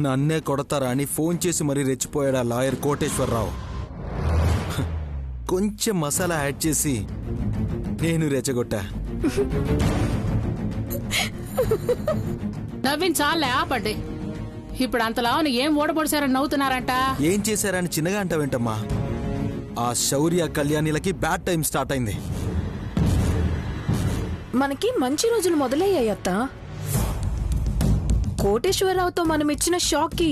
నన్నే కొడతారా అని ఫోన్ చేసి మరీ రెచ్చిపోయాడు ఆ లాయర్ కోటేశ్వరరావు. కొంచెం మసాలా యాడ్ చేసి నేను రెచ్చగొట్టా. నవ్విన చాలే ఆపండి. ఇప్పుడు అంతలా ఏం ఓడబొడిసారని నవ్వుతున్నారంట. ఏం చేశారని చిన్నగా అంటావేంటమ్మా? ఆ శౌర్య కళ్యాణిలకి బ్యాడ్ టైం స్టార్ట్ అయింది. మనకి మంచి రోజులు మొదలయ్యాయత్తా. కోటేశ్వరరావుతో మనం ఇచ్చిన షాక్ కి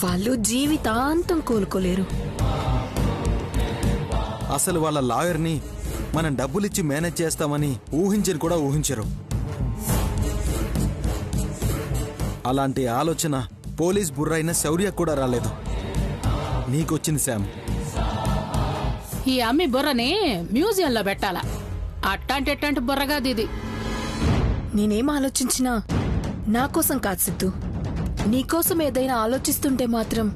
వాళ్ళు జీవితాంతం కోలుకోలేరు. అసలు వాళ్ళ లాయర్ని మనం డబ్బులిచ్చి మేనేజ్ చేస్తామని ఊహించని కూడా ఊహించరు. అలాంటి ఆలోచన పోలీస్ బుర్రైన శౌర్య కూడా రాలేదు. నీకొచ్చింది శామ్. ఈ అమ్మి బుర్రని మ్యూజియంలో పెట్టాలా? అట్టాంటి బుర్రగాది ఇది. నేనేం ఆలోచించినా నా కోసం కాదు సిద్ధు. నీకోసం ఏదైనా ఆలోచిస్తుంటే మాత్రం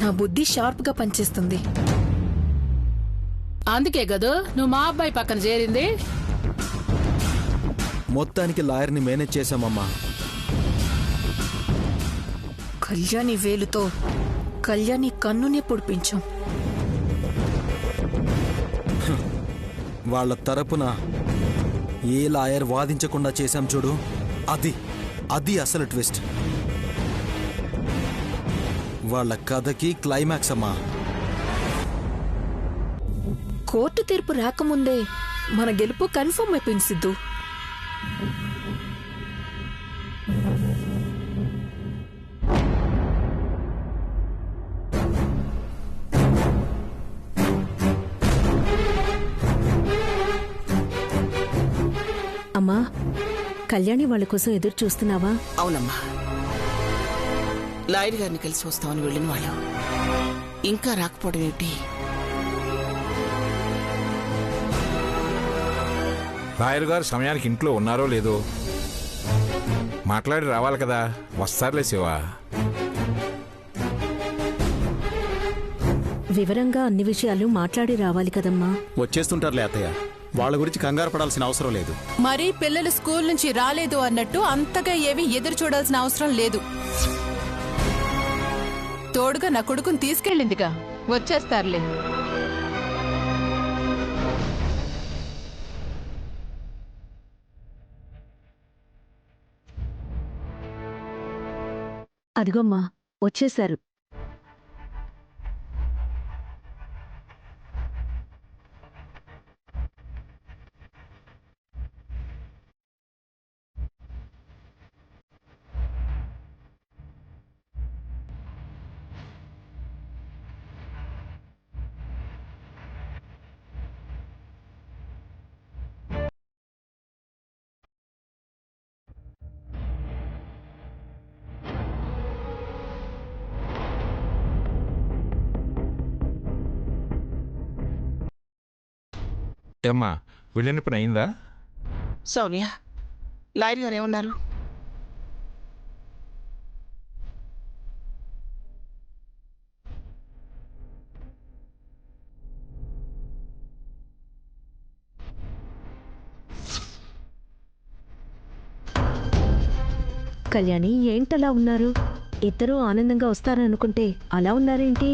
నా బుద్ధి షార్ప్ గా పనిచేస్తుంది. అందుకే గదు నువ్వు మా అబ్బాయి పక్కన చేరింది. మొత్తానికి లాయర్ని మేనేజ్ చేశామమ్మా. కళ్యాణి వేలుతో కళ్యాణి కన్నునే పొడిపించాం. వాళ్ళ తరపున ఏ లాయర్ వాదించకుండా చేశాం చూడు, అది అసలు ట్విస్ట్. వాళ్ళ కథకి క్లైమాక్స్ అమ్మా. కోర్టు తీర్పు రాకముందే మన గెలుపు కన్ఫర్మ్ అయిపోయింది సిద్ధు. అమ్మా, కళ్యాణి వాళ్ళ కోసం ఎదురు చూస్తున్నావా? అవునమ్మా, లాయర్ గారిని కలిసి వస్తామని వెళ్ళిన వాళ్ళు ఇంకా రాకపోవడం ఏమిటి? లాయర్ గారు సమయానికి ఇంట్లో ఉన్నారో లేదో మాట్లాడి రావాలి కదా. వస్తారులే శివా. వివరంగా అన్ని విషయాలు మాట్లాడి రావాలి కదమ్మా. వచ్చేస్తుంటారులే అత్తయ్య, వాళ్ళ గురించి కంగారు పడాల్సిన అవసరం లేదు. మరి పిల్లలు స్కూల్ నుంచి రాలేదు అన్నట్టు అంతగా ఏవి ఎదురు చూడాల్సిన అవసరం లేదు. తోడుగా నా కొడుకుని తీసుకెళ్ళిందిగా, వచ్చేస్తారులే. అదిగోమ్మా వచ్చేశారు. ఏమ్మా, వెళ్ళిన పని అయిందా? సౌర్య, లాయర్ గారు ఏమన్నారు? కళ్యాణి ఏంటలా ఉన్నారు? ఇద్దరూ ఆనందంగా వస్తారనుకుంటే అలా ఉన్నారేంటి?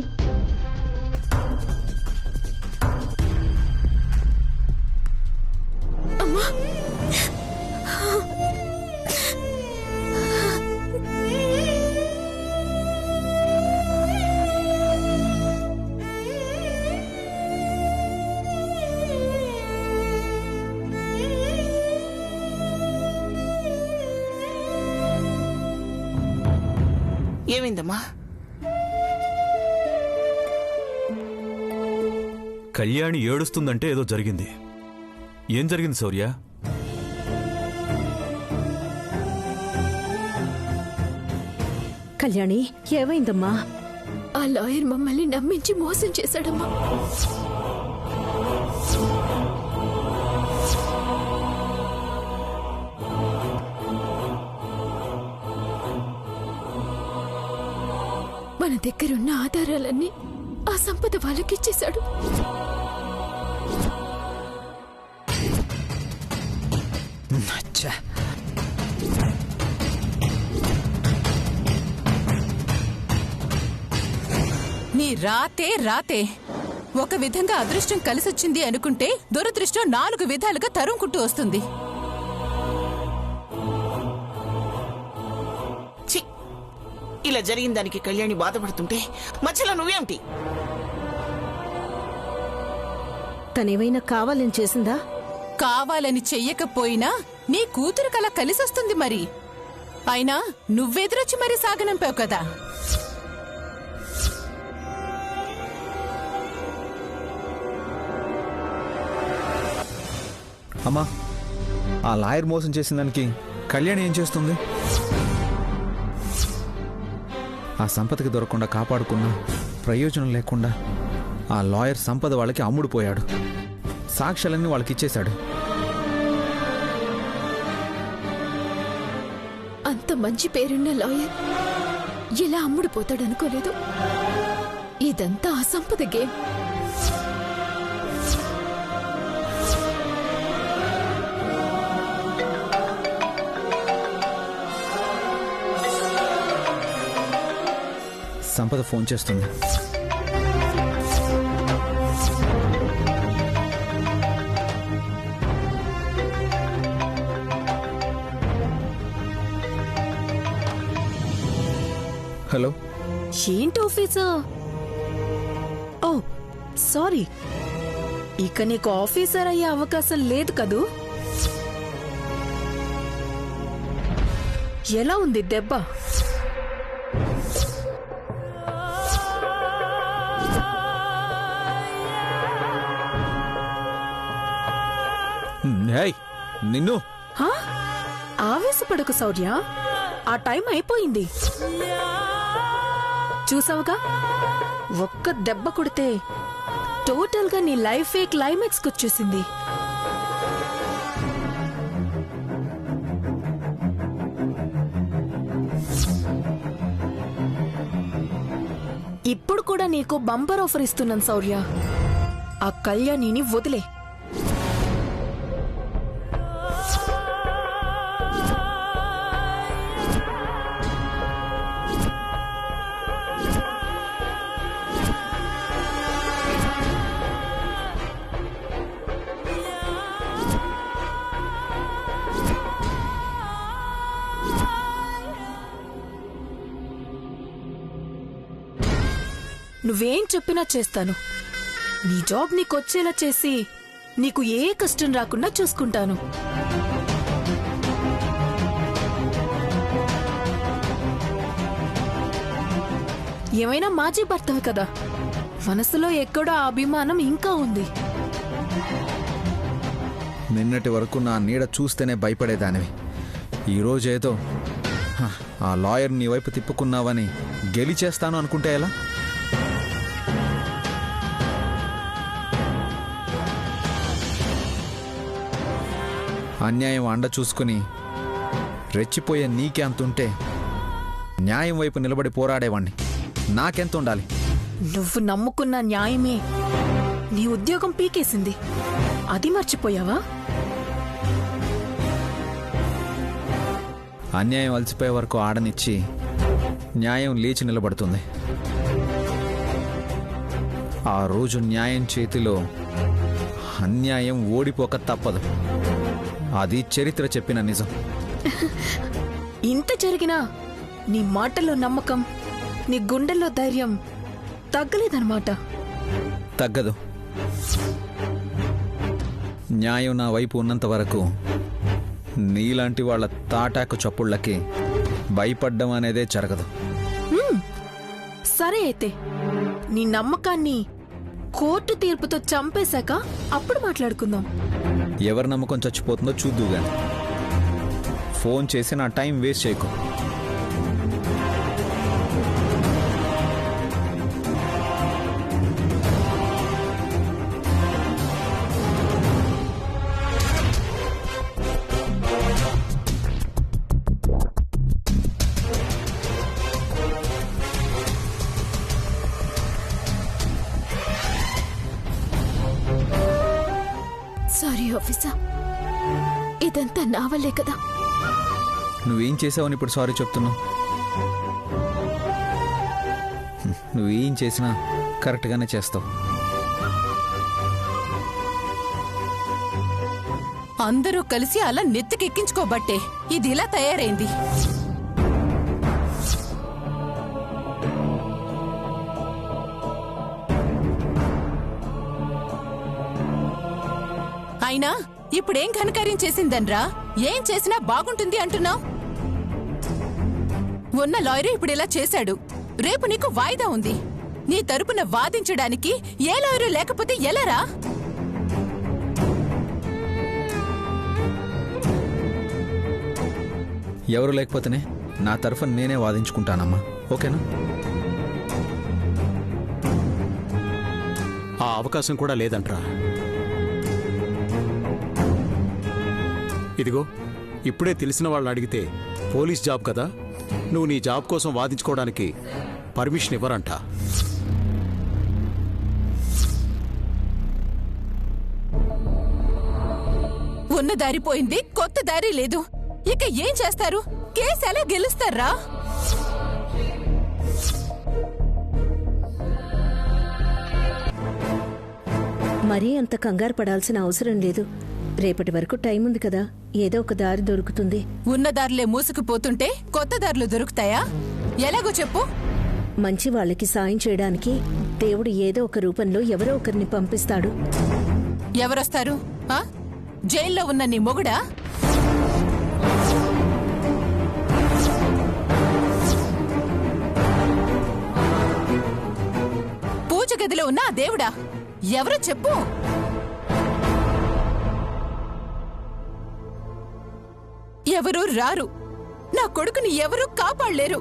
ఏమైందమ్మా? కళ్యాణి ఏడుస్తుందంటే ఏదో జరిగింది. ఏం జరిగింది శౌర్య? కళ్యాణి ఏమైందమ్మా? ఆ లాయర్ మమ్మల్ని నమ్మించి మోసం చేశాడమ్మా. మన దగ్గరున్న ఆధారాలన్నీ ఆ సంపద వాళ్ళకిచ్చేశాడు. అచ్చా. నీ రాతే రాతే ఒక విధంగా అదృష్టం కలిసొచ్చింది అనుకుంటే దురదృష్టం 4 విధాలుగా తరుముకుంటూ వస్తుంది. ఛీ! ఇలా జరిగిన దానికి కళ్యాణి బాధపడుతుంటే మధ్యలో నువ్వేమిటి? తనేమైనా కావాలని చేసిందా? కావాలని చెయ్యకపోయినా నీ కూతురు కల కలిసొస్తుంది మరి. అయినా నువ్వెదురొచ్చి మరీ సాగనంపావు కదా. అమ్మా, ఆ లాయర్ మోసం చేసిన దానికి కళ్యాణి ఏం చేస్తుంది? ఆ సంపదకి దొరకకుండా కాపాడుకున్నా ప్రయోజనం లేకుండా ఆ లాయర్ సంపద వాళ్ళకి అమ్ముడుపోయాడు. సాక్ష్యాలన్నీ వాళ్ళకి ఇచ్చేశాడు. అంత మంచి పేరున్న లాయర్ ఇలా అమ్ముడుపోతాడనుకోలేదు. ఇదంతా అసంపద గేమ్. సంపద ఫోన్ చేస్తుంది. హలో, ఏంటి ఆఫీసర్? ఓ సారీ, ఇక నీకు ఆఫీసర్ అయ్యే అవకాశం లేదు కదూ. ఎలా ఉంది దెబ్బ? నిన్ను ఆవేశపడకు శౌర్య, ఆ టైం అయిపోయింది. చూసావుగా, ఒక్క దెబ్బ కొడితే టోటల్ గా నీ లైఫే క్లైమాక్స్ కొచ్చేసింది. ఇప్పుడు కూడా నీకు బంపర్ ఆఫర్ ఇస్తున్నాను శౌర్య. ఆ కళ్యాణిని వదిలే. నువ్వేం చెప్పినా చేస్తాను. నీ జాబ్ నీకొచ్చేలా చేసి నీకు ఏ కష్టం రాకుండా చూసుకుంటాను. ఏమైనా మాజీ భర్తవి కదా, మనసులో ఎక్కడో ఆ అభిమానం ఇంకా ఉంది. నిన్నటి వరకు నా నీడ చూస్తేనే భయపడేదానివి. ఈరోజేదో ఆ లాయర్ నీ వైపు తిప్పుకున్నావని గెలిచేస్తాను అనుకుంటే ఎలా? అన్యాయం అండ చూసుకుని రెచ్చిపోయే నీకే అంతుంటే న్యాయం వైపు నిలబడి పోరాడేవాణ్ణి నాకెంత ఉండాలి? నువ్వు నమ్ముకున్న న్యాయమే నీ ఉద్యోగం పీకేసింది. అది మర్చిపోయావా? అన్యాయం అలసిపోయే వరకు ఆడనిచ్చి న్యాయం లేచి నిలబడుతుంది. ఆ రోజు న్యాయం చేతిలో అన్యాయం ఓడిపోక తప్పదు. అది చరిత్ర చెప్పిన నిజం. ఇంత జరిగినా నీ మాటల్లో నమ్మకం, నీ గుండెల్లో ధైర్యం తగ్గలేదన్నమాట. తగ్గదు. న్యాయం నా వైపు ఉన్నంత వరకు నీలాంటి వాళ్ళ తాటాకు చప్పుళ్ళకి భయపడ్డం అనేదే జరగదు. సరే అయితే, నీ నమ్మకాన్ని కోర్టు తీర్పుతో చంపేశాక అప్పుడు మాట్లాడుకుందాం. ఎవరి నమ్మకం చచ్చిపోతుందో చూద్దుగాని. ఫోన్ చేసి నా టైం వేస్ట్ చేయకు. సారీ ఆఫీసర్, ఇదంతా నా వల్లే కదా. నువ్వేం చేసావని ఇప్పుడు సారీ చెప్తున్నావు? నువ్వేం చేసినా కరెక్ట్గానే చేస్తావు. అందరూ కలిసి అలా నెత్తికెక్కించుకోబట్టే ఇది ఇలా తయారైంది. అయినా ఇప్పుడేం ఘనకార్యం చేసిందన్రా? ఏం చేసినా బాగుంటుంది అంటున్నావు? ఉన్న లాయరు ఇప్పుడు ఇలా చేశాడు. రేపు నీకు వాయిదా ఉంది. నీ తరపున వాదించడానికి ఏ లాయరు లేకపోతే ఎలారా? ఎవరు లేకపోతేనే నా తరఫున నేనే వాదించుకుంటానమ్మా. ఓకేనా? ఆ అవకాశం కూడా లేదంట్రా. ఇదిగో ఇప్పుడే తెలిసిన వాళ్ళని అడిగితే పోలీస్ జాబ్ కదా, నువ్వు నీ జాబ్ కోసం వాదించుకోవడానికి పర్మిషన్ ఇవ్వరంట. ఉన్న దారి పోయింది, కొత్త దారి లేదు. ఇక ఏం చేస్తారు? కేసు ఎలా గెలుస్తారా? మరీ అంత కంగారు పడాల్సిన అవసరం లేదు. రేపటి వరకు టైం ఉంది కదా, ఏదో ఒక దారి దొరుకుతుంది. ఉన్న దారిలే మూసుకుపోతుంటే కొత్త దారులు దొరుకుతాయా? ఎలాగో చెప్పు. మంచి వాళ్ళకి సాయం చేయడానికి దేవుడు ఏదో ఒక రూపంలో ఎవరో ఒకరిని పంపిస్తాడు. ఎవరొస్తారు? జైల్లో ఉన్న నీ మొగుడా? పూజ గదిలో ఉన్న ఆ దేవుడా? ఎవరో చెప్పు. ఎవరు రారు. నా కొడుకుని ఎవరూ కాపాడలేరు.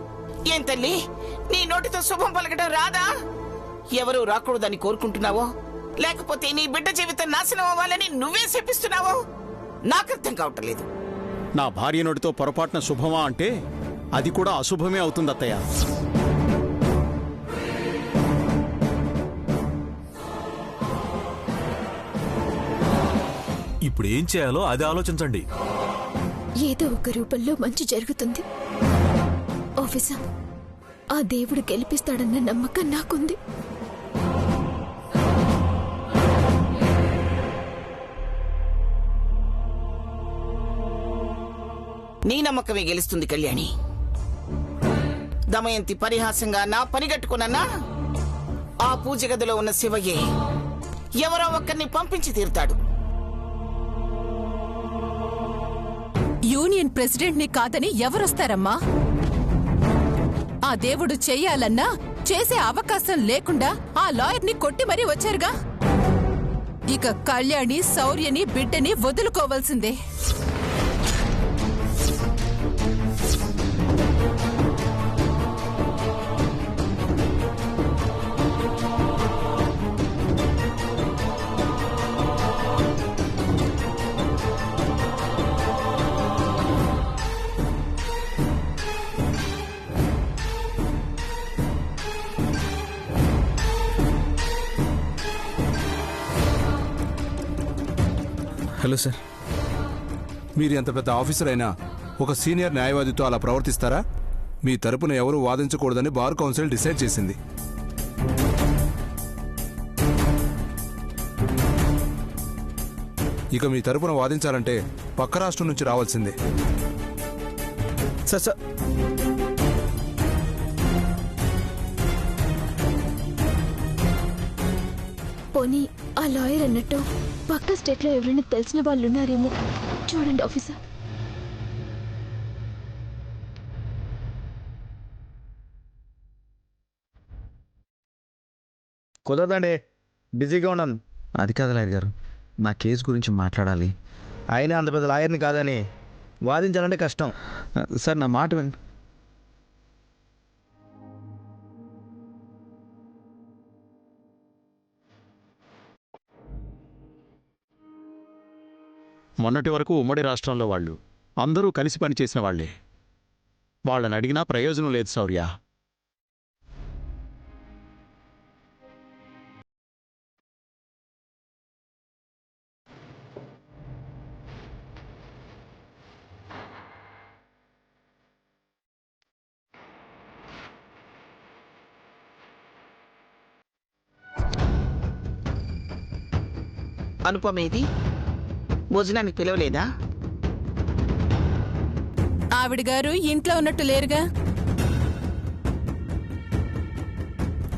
ఏం తల్లి, నీ నోటితో శుభం పలకటం రాదా? ఎవరు రాకూడదని కోరుకుంటున్నావో, లేకపోతే నీ బిడ్డ జీవితం నాశనం అవ్వాలని నువ్వే శపిస్తున్నావో నాకు అర్థం కావటం లేదు. నా భార్య నోటితో పొరపాటున శుభమా అంటే అది కూడా అశుభమే అవుతుంది అత్తయ్య. ఇప్పుడు ఏం చేయాలో అది ఆలోచించండి. ఏదో ఒక రూపంలో మంచి జరుగుతుంది. ఆఫీసర్, ఆ దేవుడు గెలిపిస్తాడన్న నమ్మకం నాకుంది. నీ నమ్మకమే గెలుస్తుంది కళ్యాణి. దమయంతి పరిహాసంగా నా పనిగట్టుకున్నా ఆ పూజ గదిలో ఉన్న శివయ్యే ఎవరో ఒక్కరిని పంపించి తీరుతాడు. యూనియన్ ప్రెసిడెంట్ ని కాదని ఎవరొస్తారమ్మా? ఆ దేవుడు చెయ్యాలన్నా చేసే అవకాశం లేకుండా ఆ లాయర్ ని కొట్టి మరీ వచ్చారుగా. ఇక కళ్యాణి శౌర్యని బిడ్డని వదులుకోవాల్సిందే. Hello sir. మీరు ఎంత పెద్ద ఆఫీసర్ అయినా ఒక సీనియర్ న్యాయవాదితో అలా ప్రవర్తిస్తారా? మీ తరపున ఎవరూ వాదించకూడదని బార్ కౌన్సిల్ డిసైడ్ చేసింది. ఇక మీ తరపున వాదించాలంటే పక్క రాష్ట్రం నుంచి రావాల్సిందే. సార్ పోనీ ఆ లాయర్ అన్నట్టు పక్క స్టేట్లో ఎవరైనా తెలిసిన వాళ్ళు ఉన్నారేమో చూడండి ఆఫీసర్. కుదరదండి, బిజీగా ఉన్నాను. అది కాదు లాయర్ గారు, నా కేసు గురించి మాట్లాడాలి. అయినా అంత పెద్ద లాయర్ని కాదని వాదించాలంటే కష్టం. సార్ నా మాట విన్. మొన్నటి వరకు ఉమ్మడి రాష్ట్రంలో వాళ్ళు అందరూ కలిసి పనిచేసిన వాళ్లే. వాళ్ళని అడిగినా ప్రయోజనం లేదు శౌర్య. అనుపమేది భోజనానికి పిలవలేదా? ఆవిడ గారు ఇంట్లో ఉన్నట్టు లేరుగా.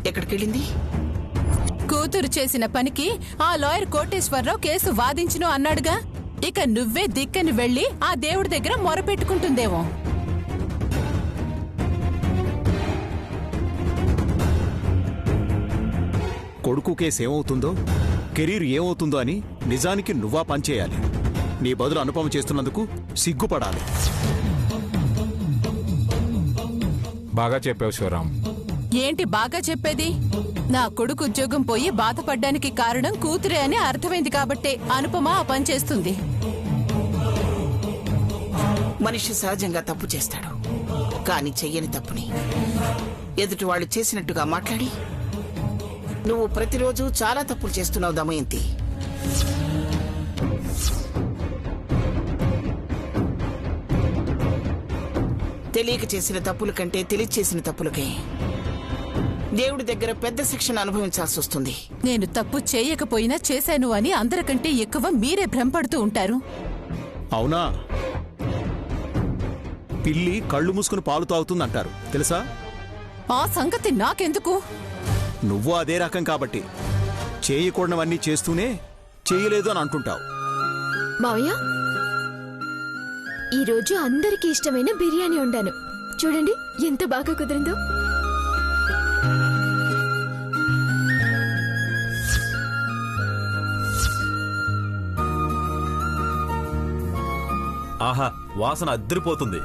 ఎక్కడికెళ్ళింది? కూతురు చేసిన పనికి ఆ లాయర్ కోటేశ్వరరావు కేసు వాదించును అన్నాడుగా. ఇక నువ్వే దిక్కని వెళ్లి ఆ దేవుడి దగ్గర మొరపెట్టుకుంటుందేమో. కొడుకు కేసు ఏమవుతుందో, కెరీర్ ఏమవుతుందో అని నిజానికి నువ్వా పనిచేయాలి. నీ బదులు అనుపమ చేస్తున్నందుకు సిగ్గుపడాలి. బాగా చెప్పావు శివరాం. ఏంటి బాగా చెప్పేది? నా కొడుకు ఉద్యోగం పోయి బాధపడ్డానికి కారణం కూతురే అని అర్థమైంది కాబట్టే అనుపమ ఆ పని చేస్తుంది. మనిషి సహజంగా తప్పు చేస్తాడు, కానీ చెయ్యని తప్పుని ఎదుటి వాళ్ళు చేసినట్టుగా మాట్లాడి నువ్వు ప్రతిరోజు చాలా తప్పులు చేస్తున్నావు దమయంతి. తెలియక చేసిన తప్పుల కంటే తెలిసి చేసిన తప్పులకే దేవుడి దగ్గర పెద్ద శిక్షను అనుభవించాల్సి వస్తుంది. నేను తప్పు చేయకపోయినా చేశాను అని అందరికంటే ఎక్కువ మీరే భ్రమపడుతూ ఉంటారు. అవునా? పిల్లి కళ్ళు మూసుకుని పాలు తాగుతుందంటారు తెలుసా? ఆ సంగతి నాకెందుకు? నువ్వు అదే రకం కాబట్టి చేయకూడనవన్నీ చేస్తూనే చేయలేదు అని అంటుంటావు. మావయ్య, ఈరోజు అందరికీ ఇష్టమైన బిర్యానీ వండాను. చూడండి ఎంత బాగా కుదిరిందో. ఆహా, వాసన అద్దరిపోతుంది.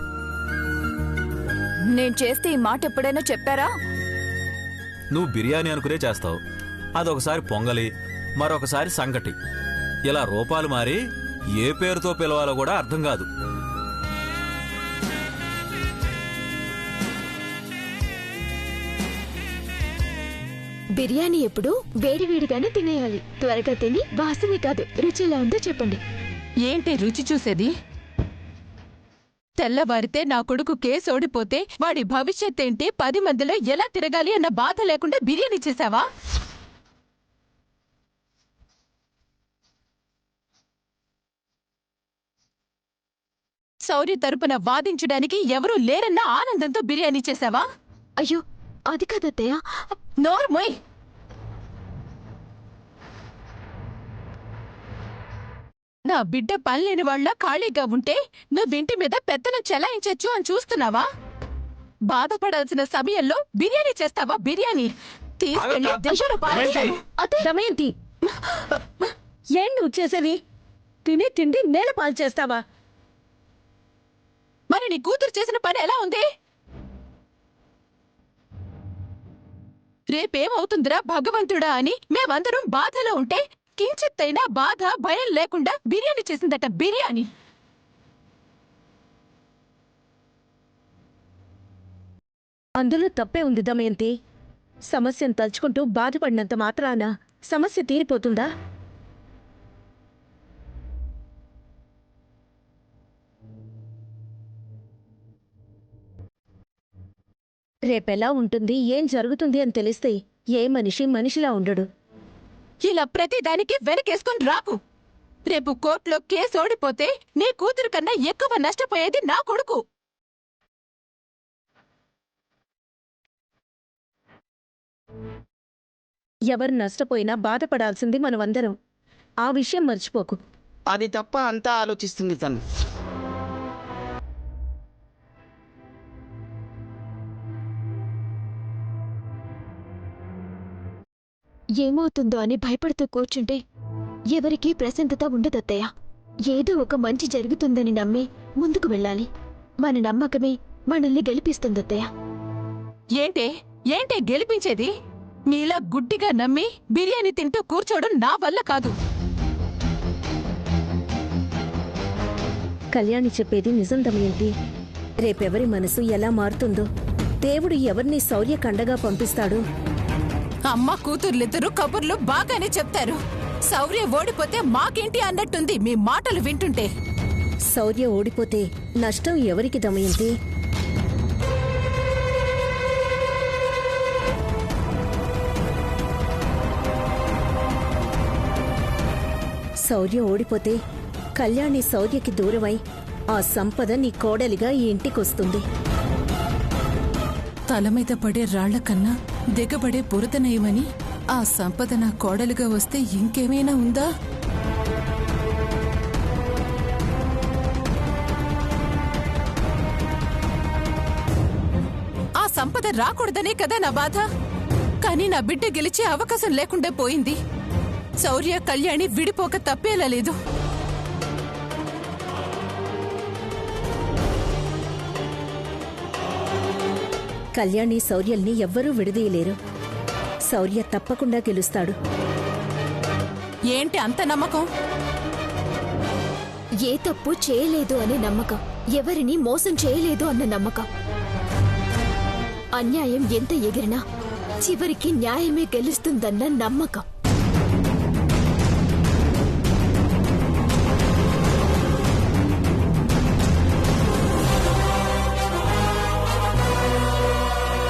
నేను చేస్తే ఈ మాట ఎప్పుడైనా చెప్పారా? నువ్వు బిర్యానీ అనుకునే చేస్తావు. అదొకసారి పొంగలి, మరొకసారి సంగటి. ఇలా రూపాలు మారి ఏ పేరుతో పిలవాలో కూడా అర్థం కాదు. బిర్యానీ ఎప్పుడు వేడివేడిగానే తినేయాలి. త్వరగా తిని వాసనే కాదు రుచి ఎలా ఉందో చెప్పండి. ఏంటి రుచి చూసేది? తెల్లవారితే నా కొడుకు కేసు ఓడిపోతే వాడి భవిష్యత్ ఏంటి, 10 మందిలో ఎలా తిరగాలి అన్న బాధ లేకుండా బిర్యానీ చేశావా? శౌర్య తరపున వాదించడానికి ఎవరూ లేరన్న ఆనందంతో బిర్యానీ చేశావా? అయ్యో అది కాదత్తయ్య. నోర్మోయ్. నా బిడ్డ పనిలేని వాళ్ళ ఖాళీగా ఉంటే నువ్వింటి మీద పెత్తనం చెలాయించచ్చు అని చూస్తున్నావా? బాధపడాల్సిన సమయంలో బిర్యానీ చేస్తావా? బిర్యానీ తీసుకెళ్ళి దిశలో పారేస్తాను. దమయంతి, ఏం నువ్వు చేసేది? తిని తిండి నేల పాలు చేస్తావా? మరి నీ కూతురు చేసిన పని ఎలా ఉంది? రేపేమవుతుందిరా భగవంతుడా అని మేమందరం బాధలో ఉంటే కించిత్తైనా బాధ భయం లేకుండా బిర్యానీ చేసిందట. బిర్యానీ అందులో తప్పే ఉంది దమయంతి. సమస్యను తలుచుకుంటూ బాధపడినంత మాత్రాన సమస్య తీరిపోతుందా? రేపెలా ఉంటుంది, ఏం జరుగుతుంది అని తెలిస్తే ఏ మనిషి మనిషిలా ఉండడు. ఇలా ప్రతిదానికి వెనకేసుకుని రాకు. రేపు కోర్టులో కేసు ఓడిపోతే నీ కూతురు కన్నా ఎక్కువ నష్టపోయేది నా కొడుకు. ఎవరు నష్టపోయినా బాధపడాల్సింది మనమందరం. ఆ విషయం మర్చిపోకు. అది తప్ప అంతా ఆలోచిస్తుంది తను. ఏమవుతుందో అని భయపడుతూ కూర్చుంటే ఎవరికీ ప్రశాంతత ఉండదత్తయ్య. ఏదో ఒక మంచి జరుగుతుందని నమ్మి ముందుకు వెళ్ళాలి. మన నమ్మకమే మనల్ని గెలిపిస్తుందత్తయ్య. ఏంటే గెలిపించేది? నీలా గుడ్డిగా నమ్మి బిర్యానీ తింటూ కూర్చోవడం నా వల్ల కాదు. కళ్యాణి చెప్పేది నిజం దమయంతి. రేపెవరి మనసు ఎలా మారుతుందో, దేవుడు ఎవరిని శౌర్య కండగా పంపిస్తాడు. అమ్మ కూతుర్లిద్దరూ కబుర్లు బాగానే చెప్తారు. శౌర్య ఓడిపోతే మాకేంటి అన్నట్టుంది మీ మాటలు వింటుంటే. శౌర్య ఓడిపోతే నష్టం ఎవరికి దమయంతి? శౌర్య ఓడిపోతే కళ్యాణి శౌర్యకి దూరమై ఆ సంపద నీ కోడలిగా ఈ ఇంటికొస్తుంది. తల మీద పడే రాళ్ల కన్నా దిగబడే బురదనయమని ఆ సంపద నా కోడలుగా వస్తే ఇంకేమైనా ఉందా? ఆ సంపద రాకూడదనే కదా నా బాధ. కానీ నా బిడ్డ గెలిచే అవకాశం లేకుండా పోయింది. శౌర్య కళ్యాణి విడిపోక తప్పేలా లేదు. కళ్యాణి శౌర్యల్ని ఎవ్వరూ విడదీయలేరు. శౌర్య తప్పకుండా గెలుస్తాడు. ఏంటి అంత నమ్మకం? ఏ తప్పు చేయలేదు అనే నమ్మకం, ఎవరిని మోసం చేయలేదు అన్న నమ్మకం. అన్యాయం ఎంత ఎగిరినా చివరికి న్యాయమే గెలుస్తుందన్న నమ్మకం.